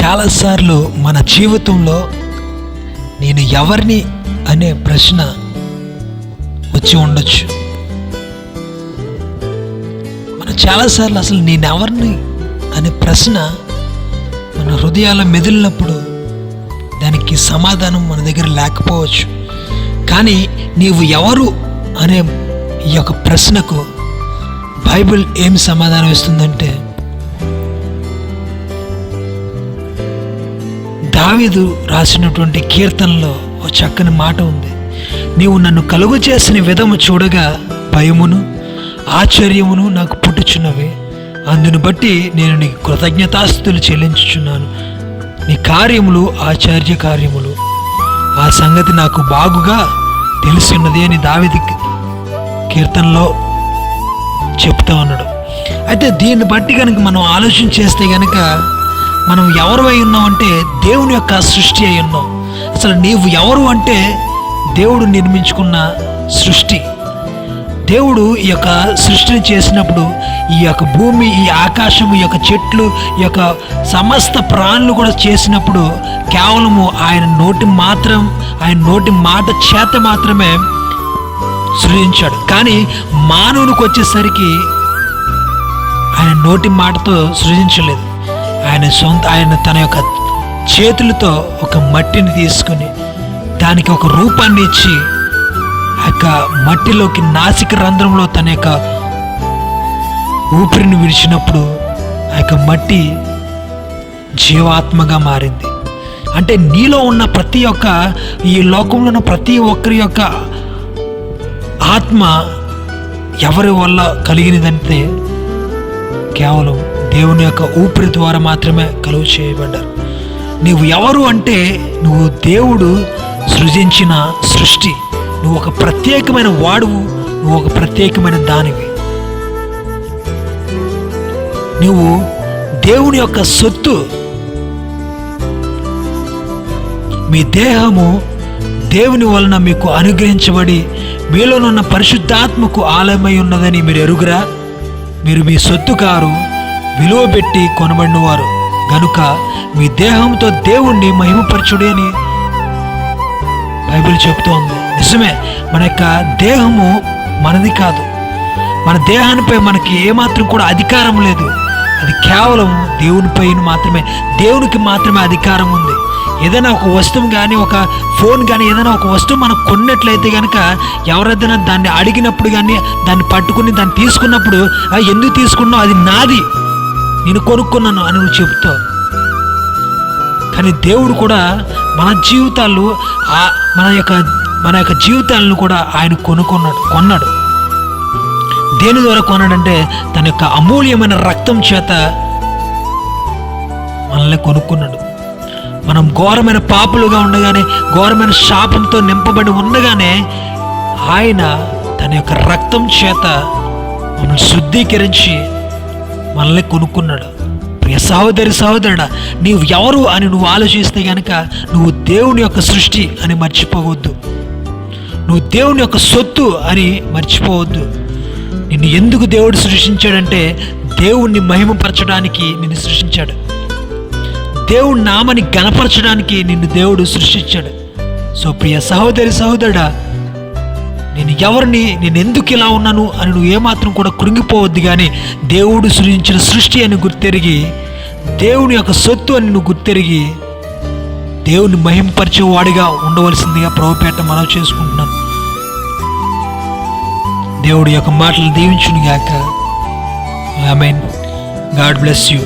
చాలాసార్లు మన జీవితంలో నేను ఎవరిని అనే ప్రశ్న వచ్చి ఉండొచ్చు. మనం చాలాసార్లు అసలు నేను ఎవరిని అనే ప్రశ్న మన హృదయాల్లో మెదిలినప్పుడు దానికి సమాధానం మన దగ్గర లేకపోవచ్చు. కానీ నీవు ఎవరు అనే ఈ యొక్క ప్రశ్నకు బైబిల్ ఏం సమాధానం ఇస్తుందంటే, దావీదు రాసినటువంటి కీర్తనలో ఒక చక్కని మాట ఉంది. నీవు నన్ను కలుగు చేసిన విధము చూడగా భయమును ఆశ్చర్యమును నాకు పుట్టుచున్నవి. అందును బట్టి నేను నీకు కృతజ్ఞతాస్తుతులు చెల్లించుచున్నాను. నీ కార్యములు ఆశ్చర్య కార్యములు, ఆ సంగతి నాకు బాగుగా తెలిసి ఉన్నది అని దావీదు కీర్తనలో చెప్తా ఉన్నాడు. అయితే దీన్ని బట్టి కనుక మనం ఆలోచన చేస్తే కనుక మనం ఎవరు అయి ఉన్నామంటే దేవుని యొక్క సృష్టి అయి ఉన్నాం. అసలు నీవు ఎవరు అంటే దేవుడు నిర్మించుకున్న సృష్టి. దేవుడు ఈ యొక్క సృష్టిని చేసినప్పుడు ఈ యొక్క భూమి, ఈ ఆకాశం, ఈ యొక్క చెట్లు, ఈ యొక్క సమస్త ప్రాణులు కూడా చేసినప్పుడు కేవలము ఆయన నోటి మాట చేత మాత్రమే సృజించాడు. కానీ మానవునికి వచ్చేసరికి ఆయన నోటి మాటతో సృజించలేదు. ఆయన తన యొక్క చేతులతో ఒక మట్టిని తీసుకుని దానికి ఒక రూపాన్ని ఇచ్చి ఆ యొక్క మట్టిలోకి నాసిక రంధ్రంలో తన యొక్క ఊపిరిని విడిచినప్పుడు ఆ యొక్క మట్టి జీవాత్మగా మారింది. అంటే నీలో ఉన్న ప్రతి ఒక్క, ఈ లోకంలో ఉన్న ప్రతి ఒక్కరి యొక్క ఆత్మ ఎవరి వల్ల కలిగినదంటే కేవలం దేవుని యొక్క ఊపిరి ద్వారా మాత్రమే కలుగు చేయబడ్డారు. నువ్వు ఎవరు అంటే నువ్వు దేవుడు సృజించిన సృష్టి. నువ్వు ఒక ప్రత్యేకమైన వాడువు, నువ్వు ఒక ప్రత్యేకమైన దానివి. నువ్వు దేవుని యొక్క సొత్తు. మీ దేహము దేవుని వలన మీకు అనుగ్రహించబడి మీలోనున్న పరిశుద్ధాత్మకు ఆలయమై ఉన్నదని మీరు ఎరుగురా. మీరు మీ సొత్తు కారు, విలువ పెట్టి కొనబడినవారు గనుక మీ దేహంతో దేవుణ్ణి మహిమపరచుడి అని బైబిల్ చెప్తోంది. నిజమే, మన యొక్క దేహము మనది కాదు. మన దేహానిపై మనకి ఏమాత్రం కూడా అధికారం లేదు. అది కేవలం దేవునిపై మాత్రమే, దేవునికి మాత్రమే అధికారం ఉంది. ఏదైనా ఒక వస్తువు కానీ, ఒక ఫోన్ కానీ, ఏదైనా ఒక వస్తువు మనం కొన్నట్లయితే కనుక ఎవరైనా దాన్ని అడిగినప్పుడు కానీ, దాన్ని పట్టుకుని దాన్ని తీసుకున్నప్పుడు ఎందుకు తీసుకున్నావు, అది నాది, నేను కొనుక్కున్నాను అని నువ్వు చెప్తావు. కానీ దేవుడు కూడా మన జీవితాలు, మన యొక్క జీవితాలను కూడా ఆయన కొన్నాడు. దేని ద్వారా కొన్నాడంటే తన యొక్క అమూల్యమైన రక్తం చేత మనల్ని కొనుక్కున్నాడు. మనం ఘోరమైన పాపులుగా ఉండగానే, ఘోరమైన శాపంతో నింపబడి ఉండగానే ఆయన తన యొక్క రక్తం చేత మనల్ని శుద్ధీకరించి మనల్ని కొనుక్కున్నాడు. ప్రియ సహోదరుడా, నీవు ఎవరు అని నువ్వు ఆలోచిస్తే కనుక నువ్వు దేవుని యొక్క సృష్టి అని మర్చిపోవద్దు. నువ్వు దేవుని యొక్క సొత్తు అని మర్చిపోవద్దు. నిన్ను ఎందుకు దేవుడు సృష్టించాడంటే దేవుణ్ణి మహిమపరచడానికి నిన్ను సృష్టించాడు. దేవుడి నామాన్ని గణపరచడానికి నిన్ను దేవుడు సృష్టించాడు. సో ప్రియ సహోదరుడా, నేను ఎవరిని, నేను ఎందుకు ఇలా ఉన్నాను అని నువ్వు ఏమాత్రం కూడా కృంగిపోవద్దు. కానీ దేవుడు సృష్టించిన సృష్టి అని గుర్తెరిగి, దేవుని యొక్క సొత్తు అని నువ్వు గుర్తెరిగి దేవుని మహిమపరిచేవాడిగా ఉండవలసిందిగా ప్రభుపేట మనవి చేసుకుంటున్నాను. దేవుడి యొక్క మాటలు దీవించును గాక. ఆమేన్. God bless you.